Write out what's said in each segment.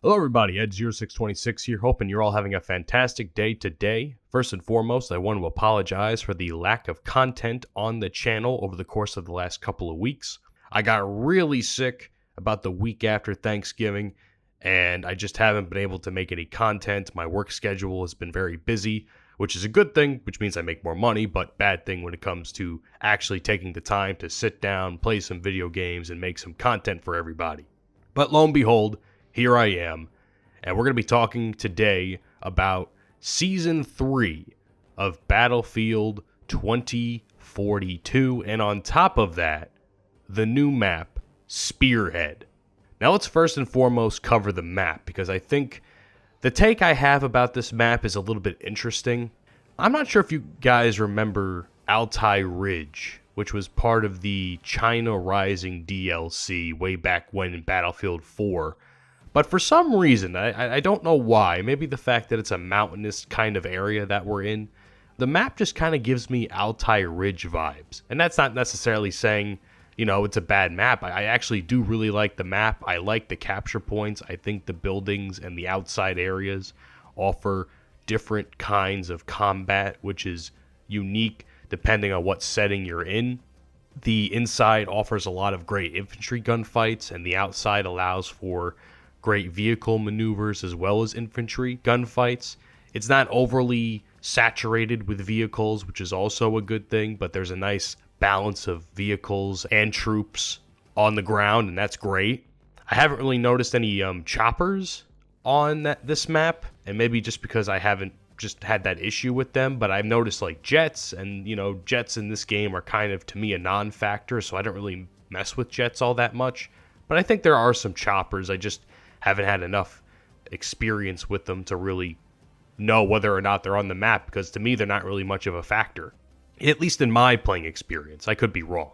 Hello everybody, Ed0626 here, hoping you're all having a fantastic day today. First and foremost, I want to apologize for the lack of content on the channel over the course of the last couple of weeks. I got really sick about the week after Thanksgiving, and I just haven't been able to make any content. My work schedule has been very busy, which is a good thing, which means I make more money, but bad thing when it comes to actually taking the time to sit down, play some video games, and make some content for everybody. But lo and behold, here I am, and we're going to be talking today about Season 3 of Battlefield 2042, and on top of that, the new map, Spearhead. Now let's first and foremost cover the map, because I think the take I have about this map is a little bit interesting. I'm not sure if you guys remember Altai Ridge, which was part of the China Rising DLC way back when in Battlefield 4. But for some reason, I don't know why, maybe the fact that it's a mountainous kind of area that we're in, the map just kind of gives me Altai Ridge vibes. And that's not necessarily saying, you know, it's a bad map. I actually do really like the map. I like the capture points. I think the buildings and the outside areas offer different kinds of combat, which is unique depending on what setting you're in. The inside offers a lot of great infantry gunfights, and the outside allows for great vehicle maneuvers as well as infantry gunfights. It's not overly saturated with vehicles, which is also a good thing, but there's a nice balance of vehicles and troops on the ground, and that's great. I haven't really noticed any choppers on this map, and maybe just because I haven't just had that issue with them, but I've noticed like jets, and you know, jets in this game are kind of, to me, a non-factor, so I don't really mess with jets all that much. But I think there are some choppers. I just haven't had enough experience with them to really know whether or not they're on the map, because to me they're not really much of a factor, at least in my playing experience. I could be wrong.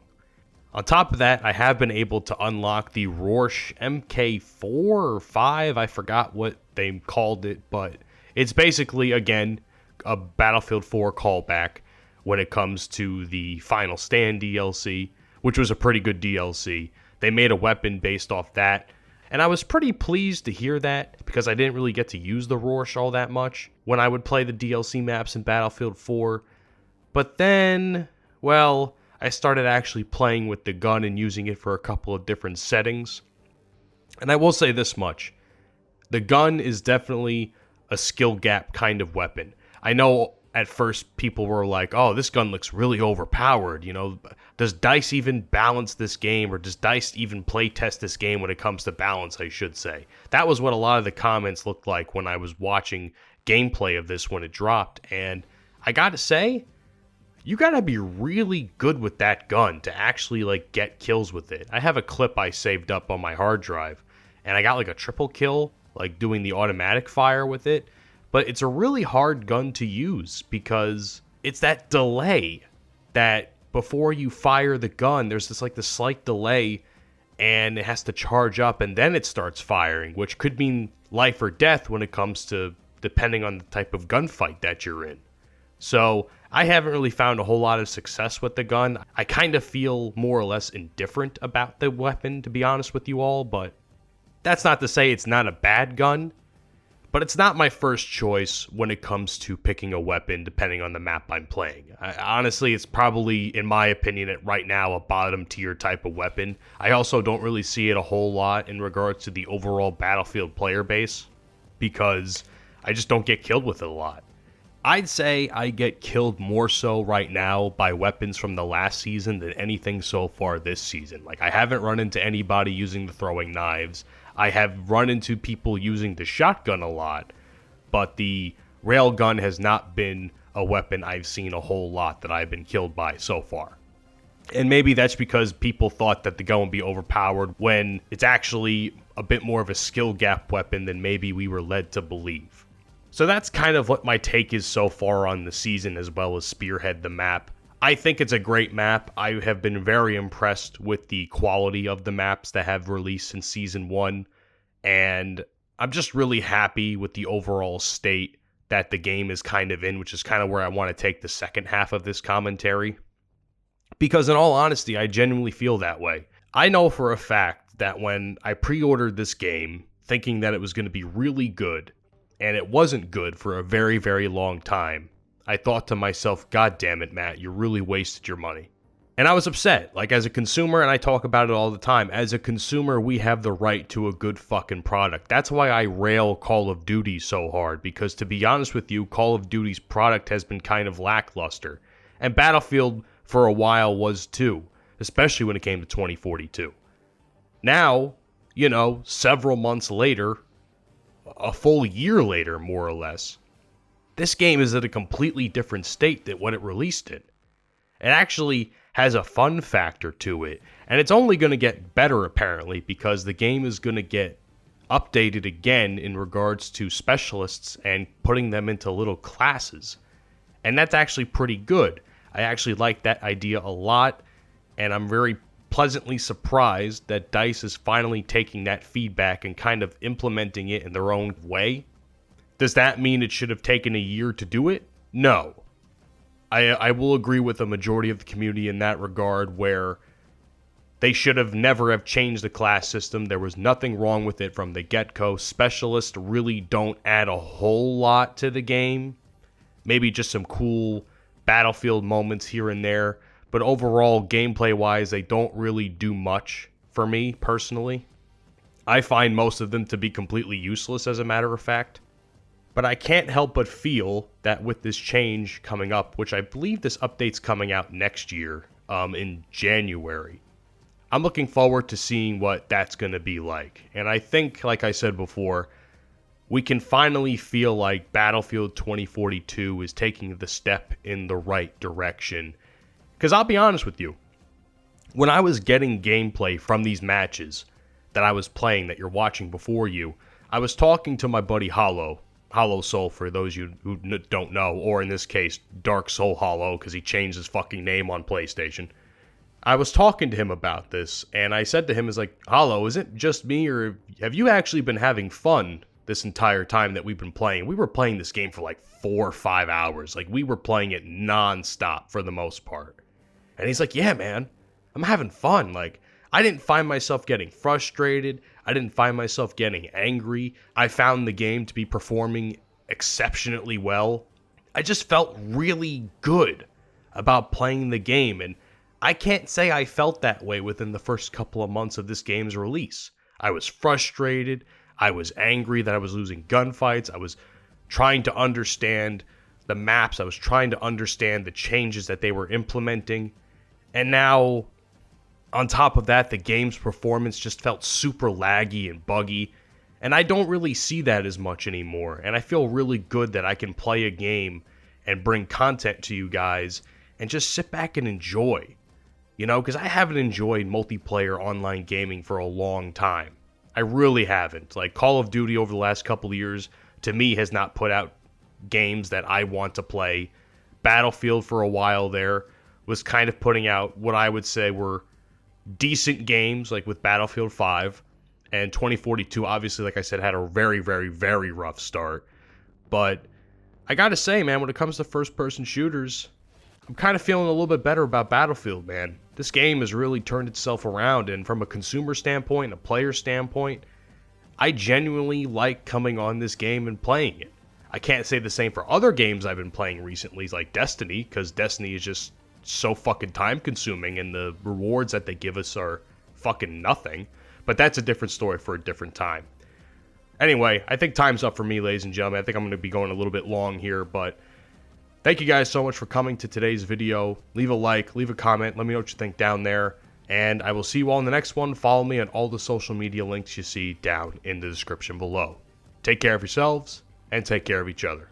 On top of that, I have been able to unlock the Rorsch MK4 or 5, I forgot what they called it, but it's basically, again, a Battlefield 4 callback when it comes to the Final Stand DLC, which was a pretty good DLC. They made a weapon based off that, and I was pretty pleased to hear that, because I didn't really get to use the Rorsch all that much when I would play the DLC maps in Battlefield 4. But then, well, I started actually playing with the gun and using it for a couple of different settings. And I will say this much. The gun is definitely a skill gap kind of weapon. I know at first people were like, oh, this gun looks really overpowered. You know, does DICE even balance this game, or does DICE even play test this game when it comes to balance, I should say. That was what a lot of the comments looked like when I was watching gameplay of this when it dropped. And I gotta say, you gotta be really good with that gun to actually like get kills with it. I have a clip I saved up on my hard drive, and I got like a triple kill, like doing the automatic fire with it. But it's a really hard gun to use, because it's that delay that before you fire the gun, there's this slight delay, and it has to charge up, and then it starts firing, which could mean life or death when it comes to depending on the type of gunfight that you're in. So I haven't really found a whole lot of success with the gun. I kind of feel more or less indifferent about the weapon, to be honest with you all, but that's not to say it's not a bad gun. But it's not my first choice when it comes to picking a weapon depending on the map I'm playing. Honestly, it's probably, in my opinion, right now, a bottom tier type of weapon. I also don't really see it a whole lot in regards to the overall Battlefield player base, because I just don't get killed with it a lot. I'd say I get killed more so right now by weapons from the last season than anything so far this season. Like, I haven't run into anybody using the throwing knives. I have run into people using the shotgun a lot, but the railgun has not been a weapon I've seen a whole lot that I've been killed by so far. And maybe that's because people thought that the gun would be overpowered, when it's actually a bit more of a skill gap weapon than maybe we were led to believe. So that's kind of what my take is so far on the season, as well as Spearhead, the map. I think it's a great map. I have been very impressed with the quality of the maps that have released since Season 1, and I'm just really happy with the overall state that the game is kind of in, which is kind of where I want to take the second half of this commentary. Because in all honesty, I genuinely feel that way. I know for a fact that when I pre-ordered this game, thinking that it was going to be really good, and it wasn't good for a very, very long time, I thought to myself, God damn it, Matt, you really wasted your money. And I was upset. Like, as a consumer, and I talk about it all the time, as a consumer, we have the right to a good fucking product. That's why I rail Call of Duty so hard, because to be honest with you, Call of Duty's product has been kind of lackluster. And Battlefield, for a while, was too, especially when it came to 2042. Now, you know, several months later, a full year later, more or less, this game is at a completely different state than when it released it. It actually has a fun factor to it, and it's only going to get better apparently because the game is going to get updated again in regards to specialists and putting them into little classes. And that's actually pretty good. I actually like that idea a lot, and I'm very pleasantly surprised that DICE is finally taking that feedback and kind of implementing it in their own way. Does that mean it should have taken a year to do it? No. I will agree with the majority of the community in that regard, where they should have never have changed the class system. There was nothing wrong with it from the get-go. Specialists really don't add a whole lot to the game. Maybe just some cool Battlefield moments here and there. But overall, gameplay-wise, they don't really do much for me, personally. I find most of them to be completely useless, as a matter of fact. But I can't help but feel that with this change coming up, which I believe this update's coming out next year, in January, I'm looking forward to seeing what that's going to be like. And I think, like I said before, we can finally feel like Battlefield 2042 is taking the step in the right direction. Because I'll be honest with you, when I was getting gameplay from these matches that I was playing that you're watching before you, I was talking to my buddy Hollow Soul, for those you who don't know, or in this case, Dark Soul Hollow, because he changed his fucking name on PlayStation. I was talking to him about this, and I said to him, Hollow, is it just me, or have you actually been having fun this entire time that we've been playing? We were playing this game for like 4 or 5 hours. Like, we were playing it non-stop for the most part. And he's like, yeah, man, I'm having fun. Like, I didn't find myself getting frustrated. I didn't find myself getting angry. I found the game to be performing exceptionally well. I just felt really good about playing the game, and I can't say I felt that way within the first couple of months of this game's release. I was frustrated. I was angry that I was losing gunfights. I was trying to understand the maps. I was trying to understand the changes that they were implementing. And now, on top of that, the game's performance just felt super laggy and buggy, and I don't really see that as much anymore, and I feel really good that I can play a game and bring content to you guys and just sit back and enjoy, you know, because I haven't enjoyed multiplayer online gaming for a long time. I really haven't. Like, Call of Duty over the last couple of years, to me, has not put out games that I want to play. Battlefield, for a while there, was kind of putting out what I would say were decent games, like with Battlefield 5, and 2042 obviously, like I said, had a very, very, very rough start. But I gotta say, man, when it comes to first-person shooters, I'm kind of feeling a little bit better about Battlefield, man. This game has really turned itself around, and from a consumer standpoint, a player standpoint, I genuinely like coming on this game and playing it. I can't say the same for other games I've been playing recently, like Destiny, because Destiny is just so fucking time-consuming, and the rewards that they give us are fucking nothing. But that's a different story for a different time. Anyway, I think time's up for me, ladies and gentlemen. I think I'm going to be going a little bit long here, but thank you guys so much for coming to today's video. Leave a like, leave a comment, let me know what you think down there, and I will see you all in the next one. Follow me on all the social media links you see down in the description below. Take care of yourselves, and take care of each other.